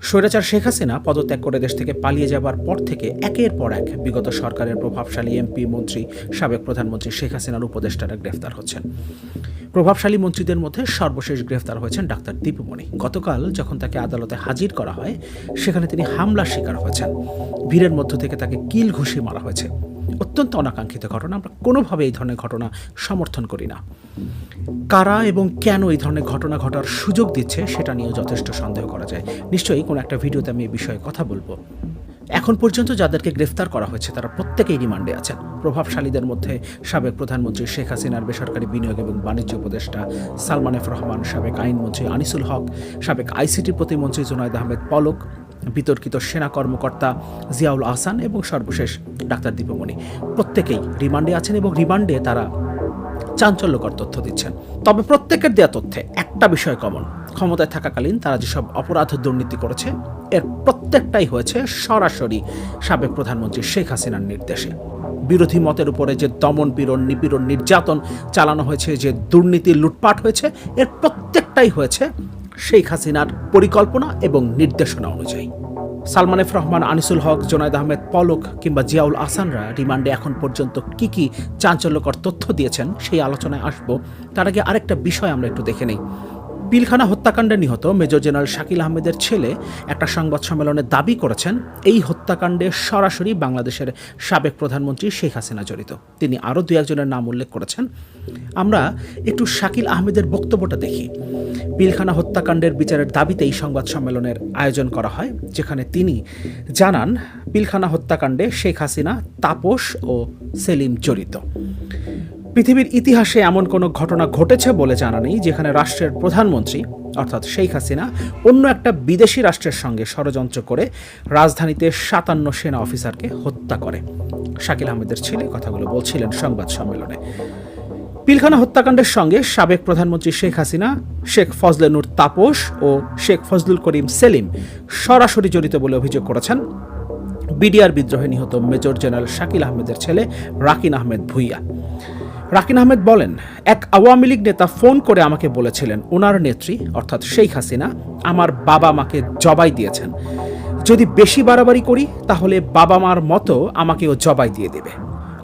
স্বৈরাচার শেখ হাসিনা পদত্যাগ করে দেশ থেকে পালিয়ে যাবার পর থেকে একের পর এক বিগত সরকারের প্রভাবশালী এমপি মন্ত্রী সাবেক প্রধানমন্ত্রী শেখ হাসিনার উপদেষ্টারা গ্রেফতার হচ্ছেন। প্রভাবশালী মন্ত্রীদের মধ্যে সর্বশেষ গ্রেফতার হয়েছেন ডাক্তার দীপুমণি। গতকাল যখন তাকে আদালতে হাজির করা হয়, সেখানে তিনি হামলার শিকার হয়েছেন। ভিড়ের মধ্য থেকে তাকে কিল ঘুষি মারা হয়েছে। অত্যন্ত অনাকাঙ্ক্ষিত ঘটনা। আমরা কোনোভাবে এই ধরনের ঘটনা সমর্থন করি না। কারা এবং কেন এই ধরনের ঘটনা ঘটার সুযোগ দিচ্ছে সেটা নিয়েও যথেষ্ট সন্দেহ করা যায়। নিশ্চয়ই কোনো একটা ভিডিওতে আমি এই বিষয়ে কথা বলবো। এখন পর্যন্ত যাদেরকে গ্রেফতার করা হয়েছে তারা প্রত্যেকেই রিমান্ডে আছেন। প্রভাবশালীদের মধ্যে সাবেক প্রধানমন্ত্রী শেখ হাসিনার বেসরকারি বিনিয়োগ এবং বাণিজ্য উপদেষ্টা সালমান এফ রহমান, সাবেক আইনমন্ত্রী আনিসুল হক, সাবেক আইসিটি প্রতিমন্ত্রী জুনায়েদ আহমেদ পলক, বিতর্কিত সেনা কর্মকর্তা জিয়াউল আহসান এবং সর্বশেষ ডাক্তার দীপুমণি। প্রত্যেকেই রিমান্ডে আছেন এবং রিমান্ডে তারা চাঞ্চল্যকর তথ্য দিচ্ছেন। তবে প্রত্যেকের দেয়া তথ্যে একটা বিষয় কমন: ক্ষমতায় থাকাকালীন তারা যেসব অপরাধ দুর্নীতি করেছে এর প্রত্যেকটাই হয়েছে সরাসরি সাবেক প্রধানমন্ত্রী শেখ হাসিনার নির্দেশে। বিরোধী মতের উপরে যে দমন পীড়ন, নিপীড়ন, নির্যাতন চালানো হয়েছে, যে দুর্নীতি লুটপাট হয়েছে, এর প্রত্যেকটাই হয়েছে শেখ হাসিনার পরিকল্পনা এবং নির্দেশনা অনুযায়ী। সালমান এফ রহমান, আনিসুল হক, জুনায়েদ আহমেদ পলক কিংবা জিয়াউল আহসানরা রিমান্ডে এখন পর্যন্ত কি চাঞ্চল্যকর তথ্য দিয়েছেন সেই আলোচনায় আসবো। তার আগে আরেকটা বিষয় আমরা একটু দেখে নেই। পিলখানা হত্যাকাণ্ডে নিহত মেজর জেনারেল শাকিল আহমেদের ছেলে একটা সংবাদ সম্মেলনে দাবি করেছেন এই হত্যাকাণ্ডে সরাসরি বাংলাদেশের সাবেক প্রধানমন্ত্রী শেখ হাসিনা জড়িত। তিনি আরও দু একজনের নাম উল্লেখ করেছেন। আমরা একটু শাকিল আহমেদের বক্তব্যটা দেখি। পিলখানা হত্যাকাণ্ডের বিচারের দাবিতে এই সংবাদ সম্মেলনের আয়োজন করা হয়, যেখানে তিনি জানান পিলখানা হত্যাকাণ্ডে শেখ হাসিনা, তাপস ও সেলিম জড়িত। পৃথিবীর ইতিহাসে এমন কোনো ঘটনা ঘটেছে বলে জানা নেই যেখানে রাষ্ট্রের প্রধানমন্ত্রী অর্থাৎ শেখ হাসিনা অন্য একটা বিদেশি রাষ্ট্রের সঙ্গে ষড়যন্ত্র করে রাজধানীতে 57 সেনা অফিসারকে হত্যা করে। শাকিল আহমেদের ছেলে কথাগুলো বলছিলেন সংবাদ সম্মেলনে। পিলখানা হত্যাকাণ্ডের সঙ্গে সাবেক প্রধানমন্ত্রী শেখ হাসিনা, শেখ ফজলে নূর তাপস ও শেখ ফজলুল করিম সেলিম সরাসরি জড়িত বলে অভিযোগ করেছেন বিডিআর বিদ্রোহে নিহত মেজর জেনারেল শাকিল আহমেদের ছেলে রাকিন আহমেদ ভুইয়া। রাকিন আহমেদ বলেন, এক আওয়ামী লীগ নেতা ফোন করে আমাকে বলেছিলেন ওনার নেত্রী অর্থাৎ শেখ হাসিনা আমার বাবা মাকে জবাই দিয়েছেন। যদি বেশি বাড়াবাড়ি করি তাহলে বাবা মার মতো আমাকেও জবাই দিয়ে দেবে।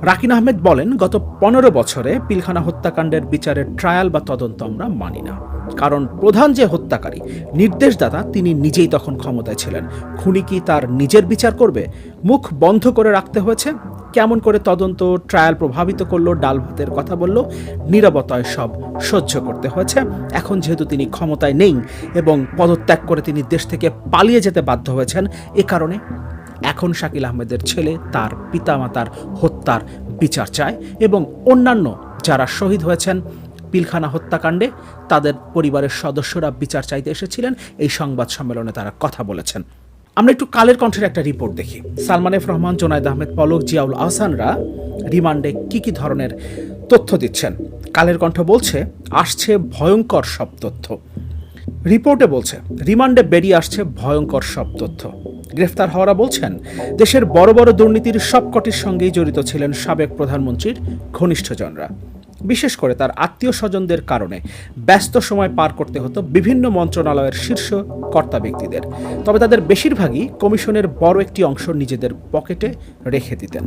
রাকিন আহমেদ বলেন, গত 15 বছরে পিলখানা হত্যাকাণ্ডের বিচারের ট্রায়াল বা তদন্ত আমরা মানি না, কারণ প্রধান যে হত্যাকারী, নির্দেশদাতা, তিনি নিজেই তখন ক্ষমতায় ছিলেন। খুনি কি তার নিজের বিচার করবে? মুখ বন্ধ করে রাখতে হয়েছে। কেমন করে তদন্ত ট্রায়াল প্রভাবিত করলো, ডাল ভাতের কথা বলল, নীরবতায় সব সহ্য করতে হয়েছে। এখন যেহেতু তিনি ক্ষমতায় নেই এবং পদত্যাগ করে তিনি দেশ থেকে পালিয়ে যেতে বাধ্য হয়েছেন, এ কারণে এখন শাকিল আহমেদের ছেলে তার পিতামাতার হত্যার বিচার চায় এবং অন্যান্য যারা শহীদ হয়েছেন পিলখানা হত্যাকাণ্ডে তাদের পরিবারের সদস্যরা বিচার চাইতে এসেছিলেন। এই সংবাদ সম্মেলনে তারা কথা বলেছেন। আমরা একটু কালের কণ্ঠের একটা রিপোর্ট দেখি। সালমান এফ রহমান, জুনায়েদ আহমেদ পলক, জিয়াউল আহসানরা রিমান্ডে কি ধরনের তথ্য দিচ্ছেন। কালের কণ্ঠ বলছে, আসছে ভয়ঙ্কর সব তথ্য। রিপোর্টে বলছে, রিমান্ডে বেরিয়ে আসছে ভয়ঙ্কর সব তথ্য। গ্রেফতার হওয়ারা বলছেন, দেশের বড় বড় দুর্নীতির সবকটির সঙ্গেই জড়িত ছিলেন সাবেক প্রধানমন্ত্রীর ঘনিষ্ঠজনরা। বিশেষ করে তার আত্মীয় স্বজনদের কারণে ব্যস্ত সময় পার করতে হতো বিভিন্ন মন্ত্রণালয়ের শীর্ষ কর্তা ব্যক্তিদের। তবে তাদের বেশিরভাগই কমিশনের বড় একটি অংশ নিজেদের পকেটে রেখে দিতেন।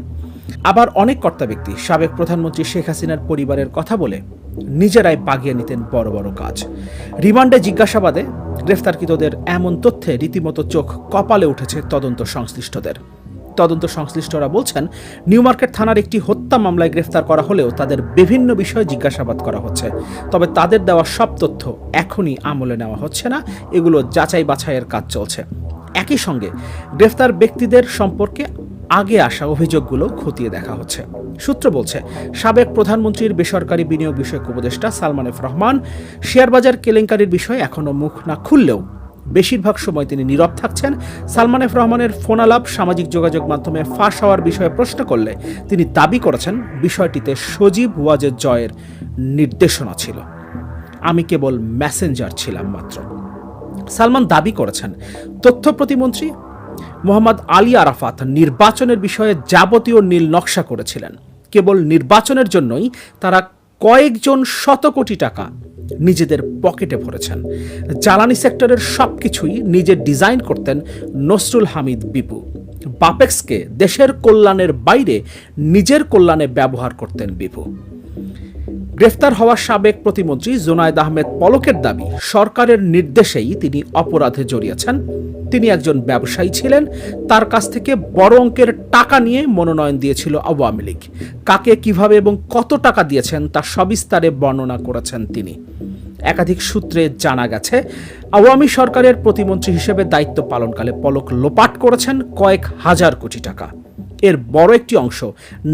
আবার অনেক কর্তা ব্যক্তি সাবেক প্রধানমন্ত্রী শেখ হাসিনার পরিবারের কথা বলে নিজেরাই বাগিয়ে নিতেন বড় বড় কাজ। রিমান্ডে জিজ্ঞাসাবাদে গ্রেফতারকৃতদের এমন তথ্যে রীতিমতো চোখ কপালে উঠেছে তদন্ত সংশ্লিষ্টদের। তদন্ত সংশ্লিষ্টরা বলছেন, নিউ মার্কেট থানার একটি হত্যা মামলায় গ্রেফতার করা হলেও তাদের বিভিন্ন বিষয়ে জিজ্ঞাসাবাদ করা হচ্ছে। তবে তাদের দেওয়া সব তথ্য এখনই আমলে নেওয়া হচ্ছে না, এগুলো যাচাই বাছাইয়ের কাজ চলছে। একই সঙ্গে গ্রেফতার ব্যক্তিদের সম্পর্কে আগে আসা অভিযোগগুলো খতিয়ে দেখা হচ্ছে। সূত্র বলছে, সাবেক প্রধানমন্ত্রীর বেসরকারি বিনিয়োগ বিষয়ক উপদেষ্টা সালমান এফ রহমান শেয়ারবাজার কেলেঙ্কারির বিষয়ে এখনো মুখ না খুললেও বেশিরভাগ সময় তিনি নীরব থাকছেন। সালমান এফ রহমানের ফোনালাপ সামাজিক যোগাযোগ মাধ্যমে ফাঁস হওয়ার বিষয়ে প্রশ্ন করলে তিনি দাবি করেছেন বিষয়টিতে সজীব ওয়াজেদ জয়ের নির্দেশনা ছিল, আমি কেবল মেসেঞ্জার ছিলাম মাত্র। সালমান দাবি করেছেন তথ্য প্রতিমন্ত্রী মোহাম্মদ আলী আরাফাত নির্বাচনের বিষয়ে যাবতীয় নীল নকশা করেছিলেন। কেবল নির্বাচনের জন্যই তারা কয়েকজন শত কোটি টাকা নিজেদের পকেটে ভরেছেন। জ্বালানি সেক্টরের সবকিছুই নিজে ডিজাইন করতেন নসরুল হামিদ বিপু। বাপেক্সকে দেশের কল্যাণের বাইরে নিজের কল্যাণে ব্যবহার করতেন বিপু। গ্রেফতার হওয়া সাবেক প্রতিমন্ত্রী জোনায়েদ আহমেদ পলকের দাবি, সরকারের নির্দেশেই তিনি অপরাধে জড়িয়েছেন। তিনি একজন ব্যবসায়ী ছিলেন, তার কাছ থেকে বড় অঙ্কের টাকা নিয়ে মনোনয়ন দিয়েছিল আওয়ামী লীগ। কাকে, কিভাবে এবং কত টাকা দিয়েছেন তা সবিস্তারে বর্ণনা করেছেন তিনি। একাধিক সূত্রে জানা গেছে, আওয়ামী সরকারের প্রতিমন্ত্রী হিসেবে দায়িত্ব পালনকালে পলক লোপাট করেছেন কয়েক হাজার কোটি টাকা। এর বড় একটি অংশ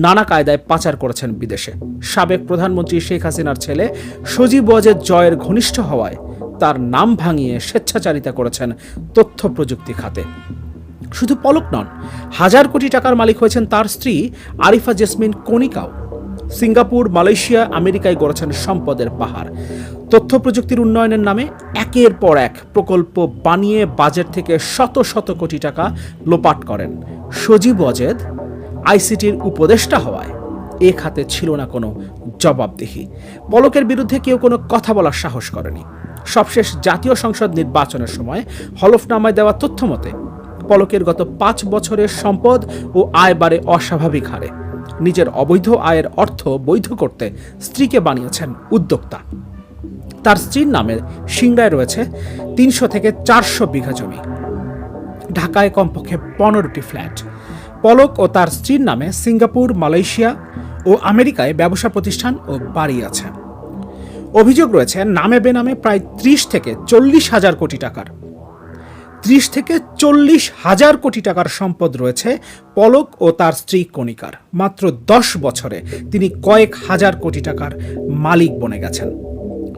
নানা কায়দায় পাচার করেছেন বিদেশে। সাবেক প্রধানমন্ত্রী শেখ হাসিনার ছেলে সজীব ওয়াজেদ জয়ের ঘনিষ্ঠ হওয়ায় তার নাম ভাঙিয়ে স্বেচ্ছাচারিতা করেছেন তথ্য প্রযুক্তি খাতে। শুধু পলক নন, হাজার কোটি টাকার মালিক হয়েছেন তার স্ত্রী আরিফা জেসমিন কণিকাও। সিঙ্গাপুর, মালয়েশিয়া, আমেরিকায় গড়েছেন সম্পদের পাহাড়। তথ্য প্রযুক্তির উন্নয়নের নামে একের পর এক প্রকল্প বানিয়ে বাজেট থেকে শত শত কোটি টাকা লোপাট করেন। সজীব ওয়াজেদ আইসিটির উপদেষ্টা হওয়ায় এ খাতে ছিল না কোনো জবাবদিহি। পলকের বিরুদ্ধে কেউ কোনো কথা বলার সাহস করেনি। সবশেষ জাতীয় সংসদ নির্বাচনের সময় হলফনামায় দেওয়া তথ্য মতে পলকের গত 5 বছরের সম্পদ ও আয় বাড়ে অস্বাভাবিক হারে। নিজের অবৈধ আয়ের অর্থ বৈধ করতে স্ত্রীকে বানিয়েছেন উদ্যোক্তা। তার স্ত্রীর নামে সিংড়ায় রয়েছে 300 থেকে 400 বিঘা জমি, ঢাকায় কমপক্ষে 15টি ফ্ল্যাট। পলক ও তার স্ত্রীর নামে সিঙ্গাপুর, মালয়েশিয়া ও আমেরিকায় ব্যবসা প্রতিষ্ঠান ও বাড়ি আছে। অভিযোগ রয়েছে নামে বেনামে প্রায় 30 থেকে 40 হাজার কোটি টাকার 30 থেকে 40 হাজার কোটি টাকার সম্পদ রয়েছে পলক ও তার স্ত্রী কণিকার। মাত্র 10 বছরে তিনি কয়েক হাজার কোটি টাকার মালিক বনে গেছেন।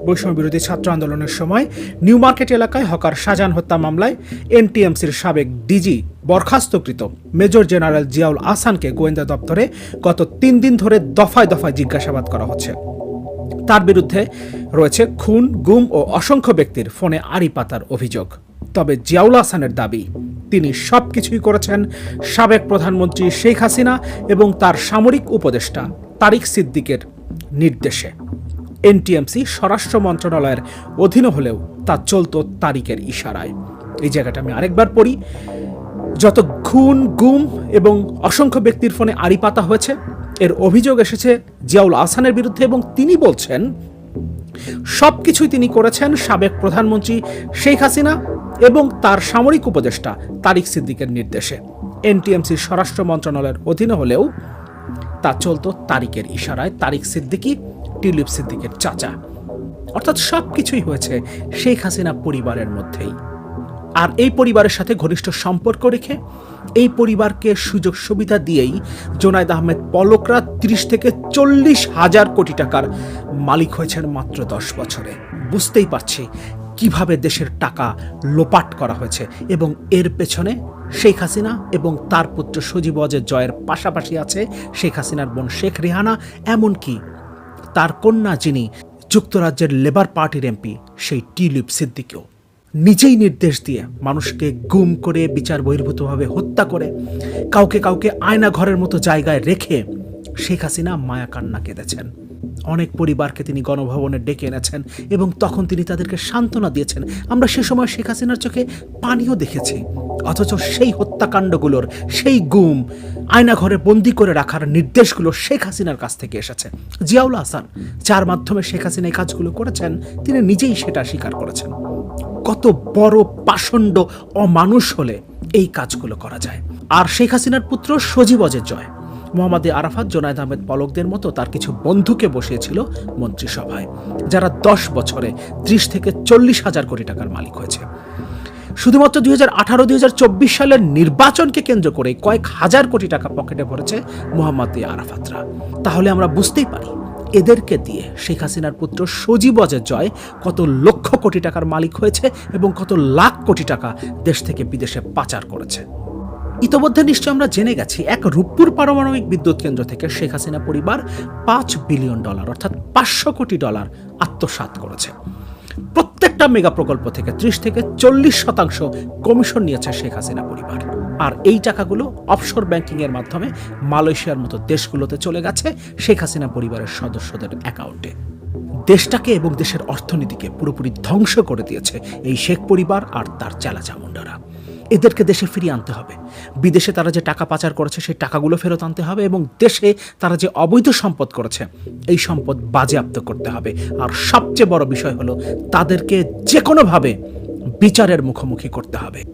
বৈষম্য বিরোধী ছাত্র আন্দোলনের সময় নিউ মার্কেট এলাকায় হকার শাহজাহান হত্যা মামলায় এনটিএমসির সাবেক ডিজি বরখাস্তকৃত মেজর জেনারেল জিয়াউল আহসানকে গোয়েন্দা দপ্তরে গত 3 দিন ধরে দফায় দফায় জিজ্ঞাসাবাদ করা হচ্ছে। তার বিরুদ্ধে রয়েছে খুন, গুম ও অসংখ্য ব্যক্তির ফোনে আড়ি পাতার অভিযোগ। তবে জিয়াউল আহসানের দাবি, তিনি সবকিছুই করেছেন সাবেক প্রধানমন্ত্রী শেখ হাসিনা এবং তার সামরিক উপদেষ্টা তারিক সিদ্দিকের নির্দেশে। এনটিএমসি স্বরাষ্ট্র মন্ত্রণালয়ের অধীন হলেও তা চলত তারিকের ইশারায়। এই জায়গাটা আমি আরেকবার পড়ি। যত খুন, গুম এবং অসংখ্য ব্যক্তির ফোনে আড়ি পাতা হয়েছে, এর অভিযোগ এসেছে জিয়াউল আহসানের বিরুদ্ধে এবং তিনি বলছেন সবকিছুই তিনি করেছেন সাবেক প্রধানমন্ত্রী শেখ হাসিনা এবং তার সামরিক উপদেষ্টা তারিক সিদ্দিকের নির্দেশে। এনটিএমসি স্বরাষ্ট্র মন্ত্রণালয়ের অধীনে হলেও তা চলত তারিকের ইশারায়। তারিক সিদ্দিকী টিউলিপ সিদ্দিকের চাচা। অর্থাৎ সবকিছুই হয়েছে শেখ হাসিনা পরিবারের মধ্যেই। আর এই পরিবারের সাথে ঘনিষ্ঠ সম্পর্ক রেখে এই পরিবারকে সুযোগ সুবিধা দিয়েই জোনায়েদ আহমেদ পলকরা 30 থেকে 40 হাজার কোটি টাকার মালিক হয়েছেন মাত্র 10 বছরে। বুঝতেই পারছি কিভাবে দেশের টাকা লোপাট করা হয়েছে এবং এর পেছনে শেখ হাসিনা এবং তার পুত্র সজীব ওয়াজেদ জয়ের পাশাপাশি আছে শেখ হাসিনার বোন শেখ রেহানা, এমনকি তার কন্যা যিনি যুক্তরাজ্যের লেবার পার্টির এমপি সেই টিউলিপ সিদ্দিকীও। নিজেই নির্দেশ দিয়ে মানুষকে গুম করে বিচার বহির্ভূতভাবে হত্যা করে কাউকে কাউকে আয়না ঘরের মতো জায়গায় রেখে শেখ হাসিনা মায়া কান্না কেঁদেছেন। অনেক পরিবারকে তিনি গণভবনে ডেকে এনেছেন এবং তখন তিনি তাদেরকে সান্ত্বনা দিয়েছেন। আমরা সে সময় শেখ হাসিনার চোখে পানিও দেখেছি। অথচ সেই হত্যাকাণ্ডগুলোর, সেই গুম, আয়না ঘরে বন্দি করে রাখার নির্দেশগুলো শেখ হাসিনার কাছ থেকে এসেছে। জিয়াউল আহসান, যার মাধ্যমে শেখ হাসিনা এই কাজগুলো করেছেন, তিনি নিজেই সেটা স্বীকার করেছেন। কত বড় পাষণ্ড অমানুষ হলে এই কাজগুলো করা যায়। আর শেখ হাসিনার পুত্র সজীব ওয়াজেদ জয়, মোহাম্মদ আরাফাত, জোনায়েদ আহমেদ পলকদের মতো তার কিছু বন্ধুকে বসিয়েছিল মন্ত্রিসভায়, যারা 10 বছরে 30 থেকে 40 হাজার কোটি টাকার মালিক হয়েছে। শুধুমাত্র 2018-2024 সালের নির্বাচনকে কেন্দ্র করে কয়েক হাজার কোটি টাকা পকেটে ভরেছে মোহাম্মদ আরাফাতরা। তাহলে আমরা বুঝতেই পারি এদেরকে দিয়ে শেখ হাসিনার পুত্র সজীব ওয়াজেদ জয় কত লক্ষ কোটি টাকার মালিক হয়েছে এবং কত লাখ কোটি টাকা দেশ থেকে বিদেশে পাচার করেছে। ইতোমধ্যে নিশ্চয় আমরা জেনে গেছি, এক রূপপুর পারমাণবিক বিদ্যুৎ কেন্দ্র থেকে শেখ হাসিনা পরিবার $5 বিলিয়ন অর্থাৎ $500 কোটি আত্মসাৎ করেছে। প্রত্যেকটা মেগা প্রকল্প থেকে 30 থেকে 40% কমিশন নিয়েছে শেখ হাসিনা পরিবার। আর এই টাকাগুলো অফশোর ব্যাংকিং এর মাধ্যমে মালয়েশিয়ার মতো দেশগুলোতে চলে গেছে শেখ হাসিনা পরিবারের সদস্যদের অ্যাকাউন্টে। দেশটাকে এবং দেশের অর্থনীতিকে পুরোপুরি ধ্বংস করে দিয়েছে এই শেখ পরিবার আর তার চেলাচামুন্ডারা। এদেরকে দেশে ফিরিয়ে আনতে হবে। বিদেশে তারা যে টাকা পাচার করেছে সেই টাকাগুলো ফেরত আনতে হবে এবং দেশে তারা যে অবৈধ সম্পদ করেছে এই সম্পদ বাজেয়াপ্ত করতে হবে। আর সবচেয়ে বড় বিষয় হলো তাদেরকে যে কোনোভাবে বিচারের মুখোমুখি করতে হবে।